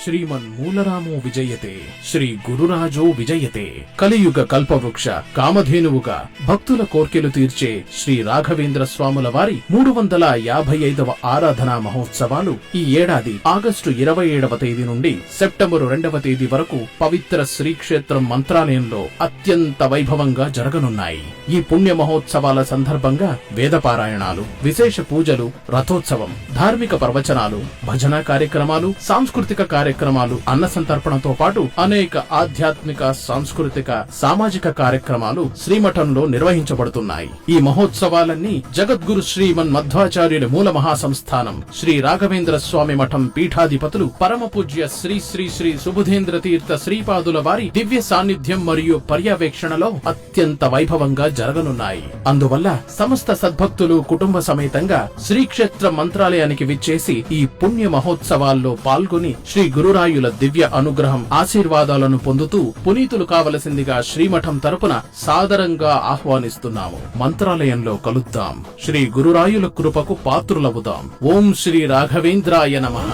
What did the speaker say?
శ్రీమన్మూలరామో విజయతే, శ్రీ గురురాజో విజయతే. కలియుగ కల్పవృక్ష కామధేనువుగా భక్తుల కోర్కెలు తీర్చే శ్రీ రాఘవేంద్ర స్వాముల వారి 355వ ఆరాధనా మహోత్సవాలు ఈ ఏడాది ఆగస్టు 27వ తేదీ నుండి సెప్టెంబరు 2వ తేదీ వరకు పవిత్ర శ్రీక్షేత్రం మంత్రాలయంలో అత్యంత వైభవంగా జరగనున్నాయి. ఈ పుణ్య మహోత్సవాల సందర్భంగా వేదపారాయణాలు, విశేష పూజలు, రథోత్సవం, ధార్మిక ప్రవచనాలు, భజన కార్యక్రమాలు, సాంస్కృతిక కార్యక్రమాలు, అన్న సంతర్పణతో పాటు అనేక ఆధ్యాత్మిక, సాంస్కృతిక, సామాజిక కార్యక్రమాలు శ్రీమఠంలో నిర్వహించబడుతున్నాయి. ఈ మహోత్సవాలన్నీ జగద్గురు శ్రీమన్ మధ్వాచార్యుల మూల మహాసంస్థానం శ్రీ రాఘవేంద్ర స్వామి మఠం పీఠాధిపతులు పరమ పూజ్య శ్రీ శ్రీ శ్రీ సుబుధేంద్ర తీర్థ శ్రీపాదుల వారి దివ్య సాన్నిధ్యం మరియు పర్యవేక్షణలో అత్యంత వైభవంగా జరగనున్నాయి. అందువల్ల సమస్త సద్భక్తులు కుటుంబ సమేతంగా శ్రీక్షేత్ర మంత్రాలయానికి విచ్చేసి ఈ పుణ్య మహోత్సవాల్లో పాల్గొని శ్రీ గురురాయుల దివ్య అనుగ్రహం, ఆశీర్వాదాలను పొందుతూ పునీతులు కావలసిందిగా శ్రీమఠం తరపున సాదరంగా ఆహ్వానిస్తున్నాము. మంత్రాలయంలో కలుద్దాం. శ్రీ గురురాయుల కృపకు పాత్రులవుదాం. ఓం శ్రీ రాఘవేంద్రాయ నమః.